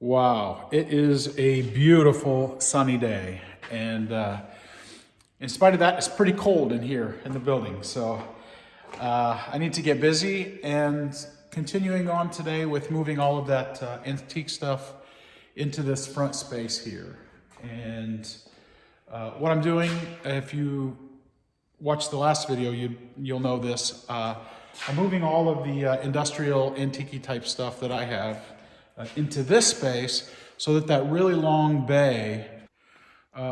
Wow, it is a beautiful sunny day, and in spite of that, it's pretty cold in here in the building. So I need to get busy and continuing on today with moving all of that antique stuff into this front space here. And what I'm doing, if you watched the last video, you'll know this. I'm moving all of the industrial antique type stuff that I have into this space so that that really long bay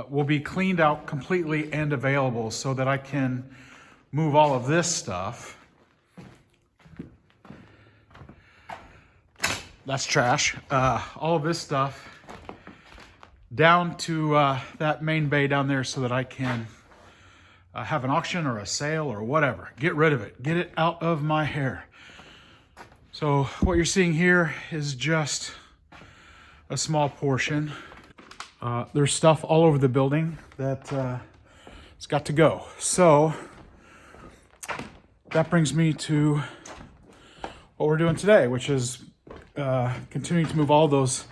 will be cleaned out completely and available so that I can move all of this stuff. That's trash. All of this stuff down to that main bay down there so that I can have an auction or a sale or whatever. Get rid of it. Get it out of my hair. So what you're seeing here is just a small portion. There's stuff all over the building that it's got to go. So that brings me to what we're doing today, which is continuing to move all those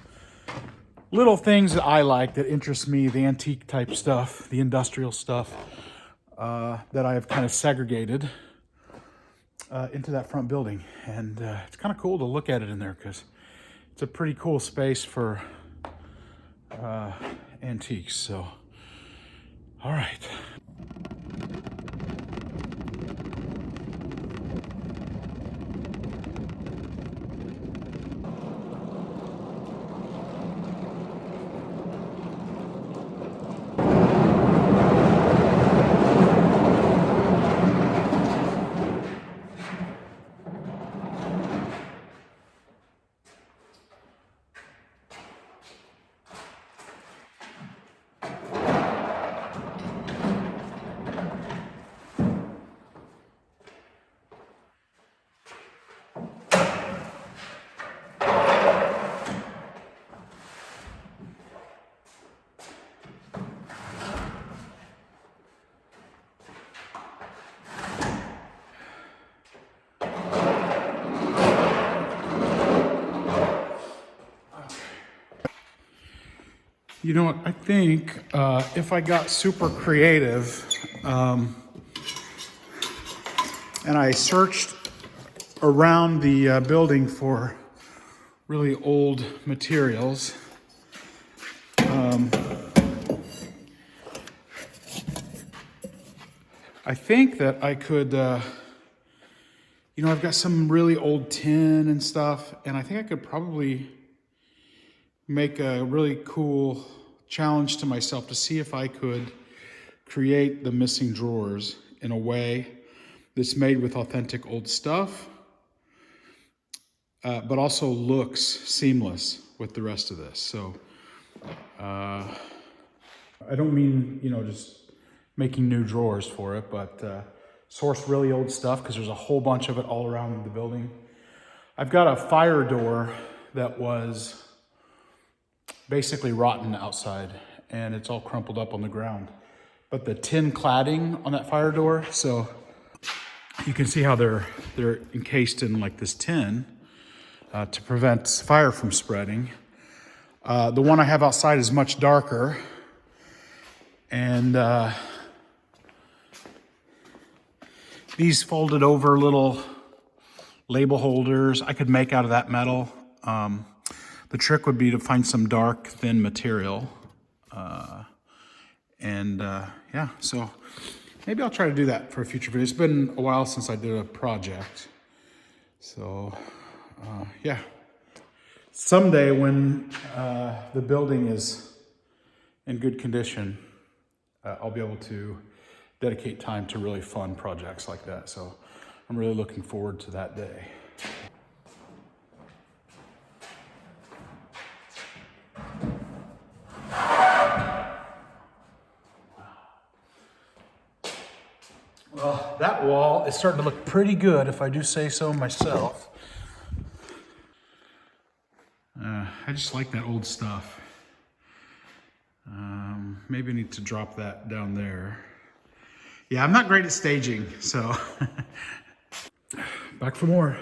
little things that I like, that interest me, the antique type stuff, the industrial stuff that I have kind of segregated into that front building. And it's kind of cool to look at it in there because it's a pretty cool space for antiques. So, all right. You know what, I think if I got super creative and I searched around the building for really old materials, I think that I could, I've got some really old tin and stuff, and I think I could probably make a really cool challenge to myself to see if I could create the missing drawers in a way that's made with authentic old stuff, but also looks seamless with the rest of this. So I don't mean, just making new drawers for it, but source really old stuff because there's a whole bunch of it all around the building. I've got a fire door that was basically rotten outside and it's all crumpled up on the ground. But the tin cladding on that fire door, so you can see how they're encased in like this tin to prevent fire from spreading. The one I have outside is much darker, and these folded over little label holders I could make out of that metal. The trick would be to find some dark, thin material. Yeah, so maybe I'll try to do that for a future video. It's been a while since I did a project. So, yeah. Someday when the building is in good condition, I'll be able to dedicate time to really fun projects like that. So I'm really looking forward to that day. Well, that wall is starting to look pretty good, if I do say so myself. I just like that old stuff. Maybe I need to drop that down there. Yeah, I'm not great at staging, so back for more.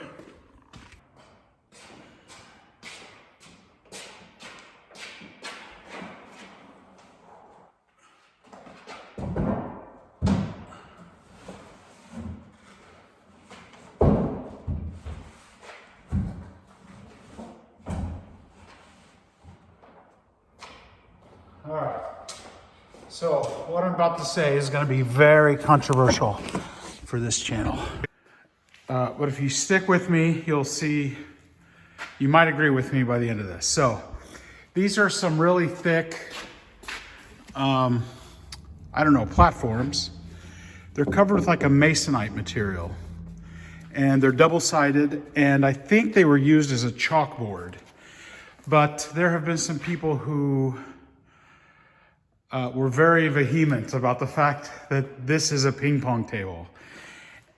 All right. So what I'm about to say is going to be very controversial for this channel. But if you stick with me, you'll see, you might agree with me by the end of this. So these are some really thick, I don't know, platforms. They're covered with like a masonite material, and they're double-sided, and I think they were used as a chalkboard. But there have been some people who were very vehement about the fact that this is a ping pong table.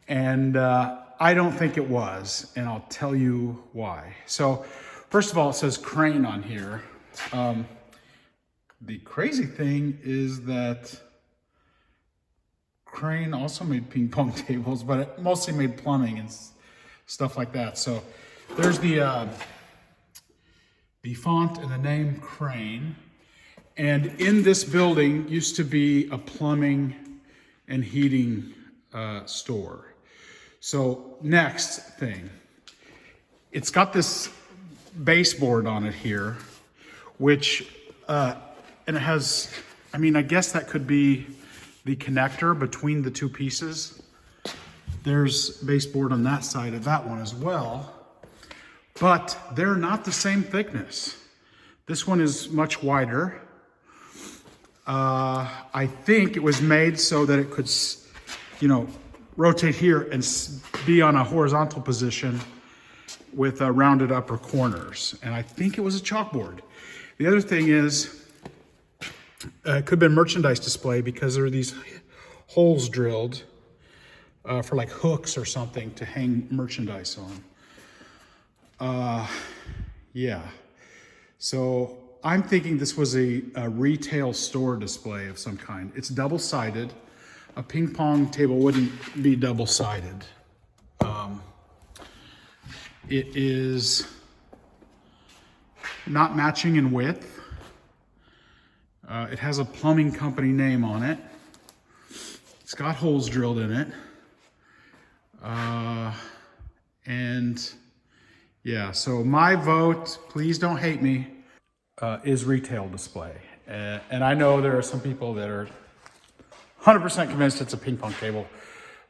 And I don't think it was, and I'll tell you why. So first of all, it says Crane on here. The crazy thing is that Crane also made ping pong tables, but it mostly made plumbing and stuff like that. So there's the font and the name Crane. And in this building used to be a plumbing and heating store. So next thing, it's got this baseboard on it here, which, and it has, I mean, I guess that could be the connector between the two pieces. There's baseboard on that side of that one as well, but they're not the same thickness. This one is much wider. I think it was made so that it could, you know, rotate here and be on a horizontal position with rounded upper corners. And I think it was a chalkboard. The other thing is, it could have been merchandise display because there are these holes drilled for like hooks or something to hang merchandise on. Yeah. So I'm thinking this was a retail store display of some kind. It's double-sided. A ping pong table wouldn't be double-sided. It is not matching in width. It has a plumbing company name on it. It's got holes drilled in it. And yeah, so my vote, please don't hate me, is retail display. And I know there are some people that are 100% convinced it's a ping pong table,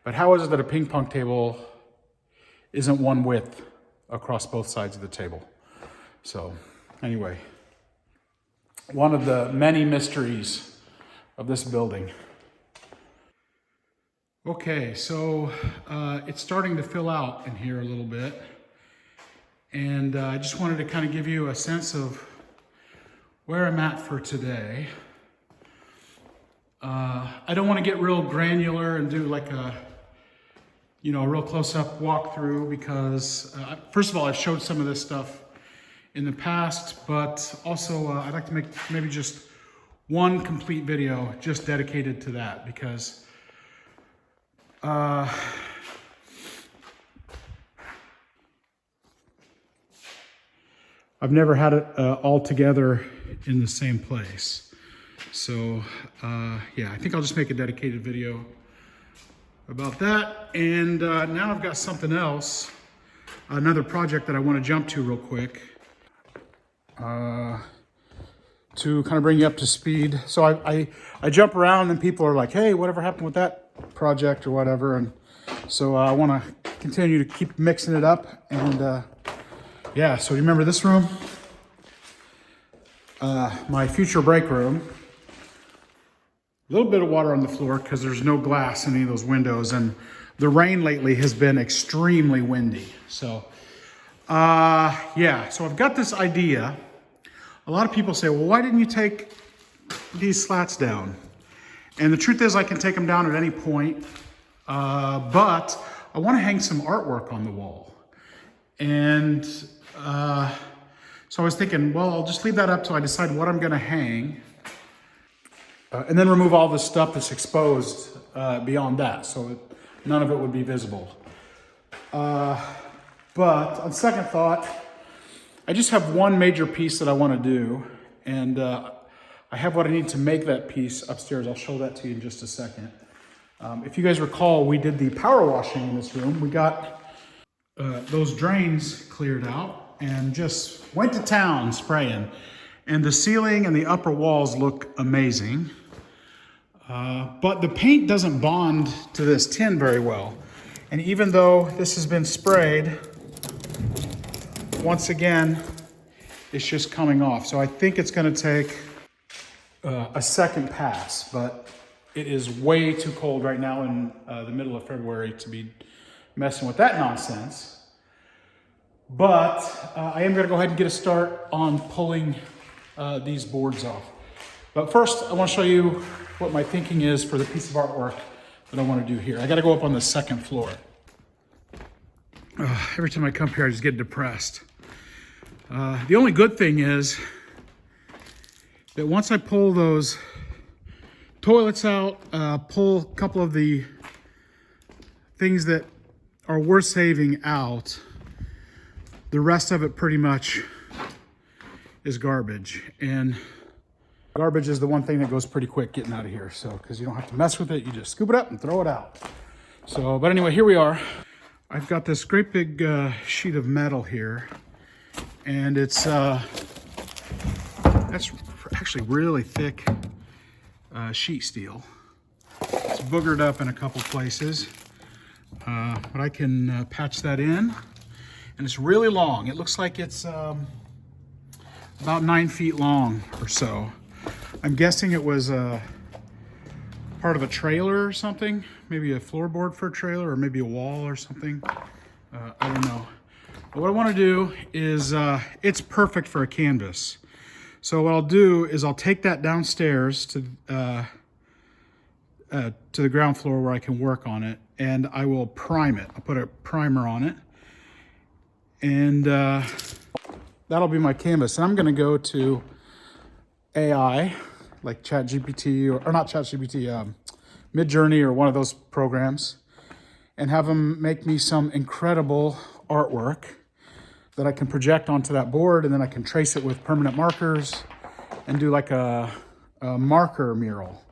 but how is it that a ping pong table isn't one width across both sides of the table? So anyway, one of the many mysteries of this building. Okay, so it's starting to fill out in here a little bit. And I just wanted to kind of give you a sense of where I'm at for today. I don't want to get real granular and do like a, you know, a real close-up walkthrough because, first of all, I've showed some of this stuff in the past, but also I'd like to make maybe just one complete video just dedicated to that because I've never had it all together in the same place. So yeah, I think I'll just make a dedicated video about that. And now I've got something else, another project that I want to jump to real quick to kind of bring you up to speed. So I jump around and people are like, hey, whatever happened with that project or whatever. And so I want to continue to keep mixing it up. And yeah, so you remember this room? My future break room. A little bit of water on the floor because there's no glass in any of those windows, and the rain lately has been extremely windy. So, yeah, so I've got this idea. A lot of people say, well, why didn't you take these slats down? And the truth is I can take them down at any point, but I want to hang some artwork on the wall. And so I was thinking, well, I'll just leave that up till I decide what I'm going to hang. And then remove all the stuff that's exposed beyond that, so none of it would be visible. But on second thought, I just have one major piece that I want to do, and I have what I need to make that piece upstairs. I'll show that to you in just a second. If you guys recall, we did the power washing in this room. We got those drains cleared out and just went to town spraying. And the ceiling and the upper walls look amazing. But the paint doesn't bond to this tin very well. And even though this has been sprayed, once again, it's just coming off. So I think it's gonna take a second pass, but it is way too cold right now in the middle of February to be messing with that nonsense. But I am gonna go ahead and get a start on pulling these boards off. But first, I wanna show you what my thinking is for the piece of artwork that I wanna do here. I gotta go up on the second floor. Every time I come here, I just get depressed. The only good thing is that once I pull those toilets out, pull a couple of the things that are worth saving out, the rest of it pretty much is garbage. And garbage is the one thing that goes pretty quick getting out of here. So, because you don't have to mess with it, you just scoop it up and throw it out. So, but anyway, here we are. I've got this great big sheet of metal here, and it's that's actually really thick sheet steel. It's boogered up in a couple places, but I can patch that in, and it's really long. It looks like it's about 9 feet long or so. I'm guessing it was part of a trailer or something, maybe a floorboard for a trailer, or maybe a wall or something. I don't know. But what I want to do is, it's perfect for a canvas. So what I'll do is I'll take that downstairs to the ground floor where I can work on it, and I will prime it. I'll put a primer on it, and that'll be my canvas. And I'm going to go to AI, like ChatGPT, or not ChatGPT, Midjourney, or one of those programs, and have them make me some incredible artwork that I can project onto that board, and then I can trace it with permanent markers and do like a marker mural.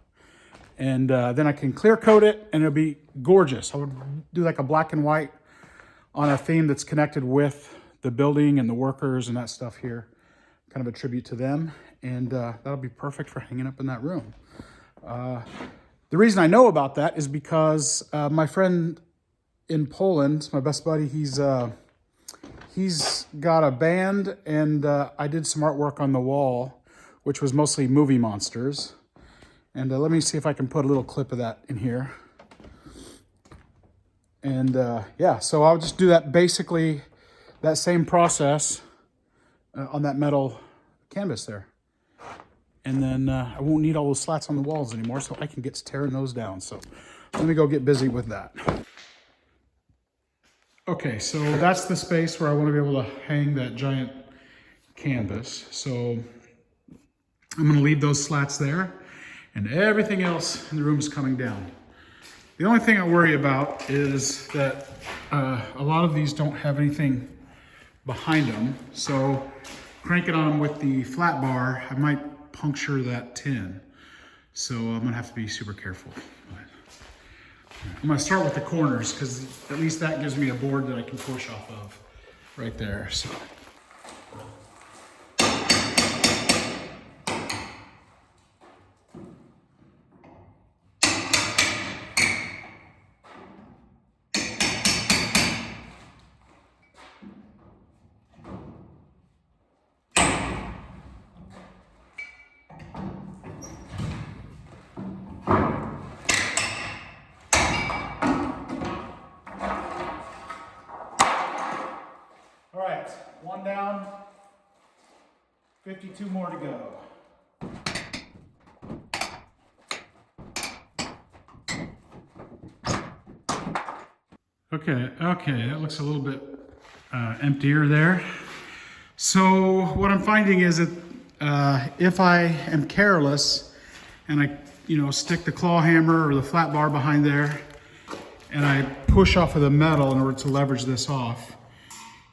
And then I can clear coat it, and it'll be gorgeous. I would do like a black and white on a theme that's connected with the building and the workers and that stuff here, kind of a tribute to them. And that'll be perfect for hanging up in that room. The reason I know about that is because my friend in Poland, my best buddy, he's got a band, and I did some artwork on the wall, which was mostly movie monsters. And let me see if I can put a little clip of that in here. And yeah, so I'll just do that, basically that same process on that metal canvas there. And then I won't need all those slats on the walls anymore, so I can get to tearing those down. So let me go get busy with that. Okay, so that's the space where I want to be able to hang that giant canvas. So I'm going to leave those slats there, and everything else in the room is coming down. The only thing I worry about is that a lot of these don't have anything behind them. So cranking on them with the flat bar, I might puncture that tin. So I'm gonna have to be super careful. I'm gonna start with the corners, because at least that gives me a board that I can push off of right there. So. All right, one down, 52 more to go. Okay, that looks a little bit emptier there. So what I'm finding is that if I am careless and I, stick the claw hammer or the flat bar behind there, and I push off of the metal in order to leverage this off,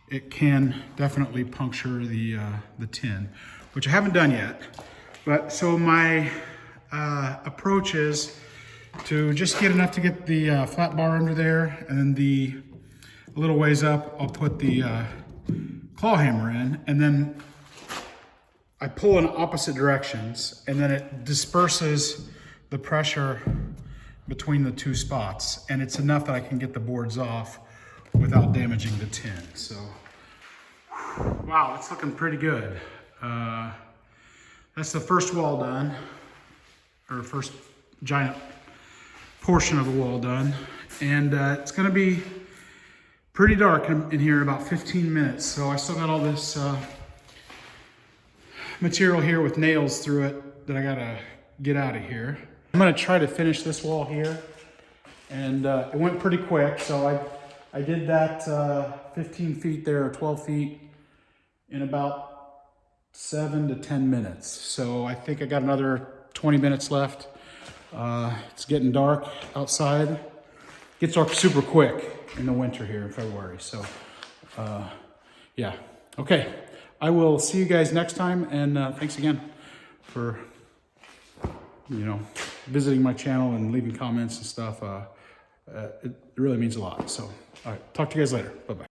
it can definitely puncture the tin, which I haven't done yet. But so my approach is to just get enough to get the flat bar under there, and then a little ways up, I'll put the claw hammer in, and then I pull in opposite directions, and then it disperses the pressure between the two spots, and it's enough that I can get the boards off without damaging the tin. So, wow, that's looking pretty good. That's the first wall done, or first giant portion of the wall done. And it's gonna be pretty dark in here in about 15 minutes. So I still got all this material here with nails through it that I gotta get out of here. I'm gonna try to finish this wall here. And it went pretty quick. So I did that 15 feet there, or 12 feet in about 7 to 10 minutes. So I think I got another 20 minutes left. It's getting dark outside. It gets dark super quick in the winter here in February. So yeah, okay. I will see you guys next time, and thanks again for, visiting my channel and leaving comments and stuff. It really means a lot. So, all right, talk to you guys later. Bye-bye.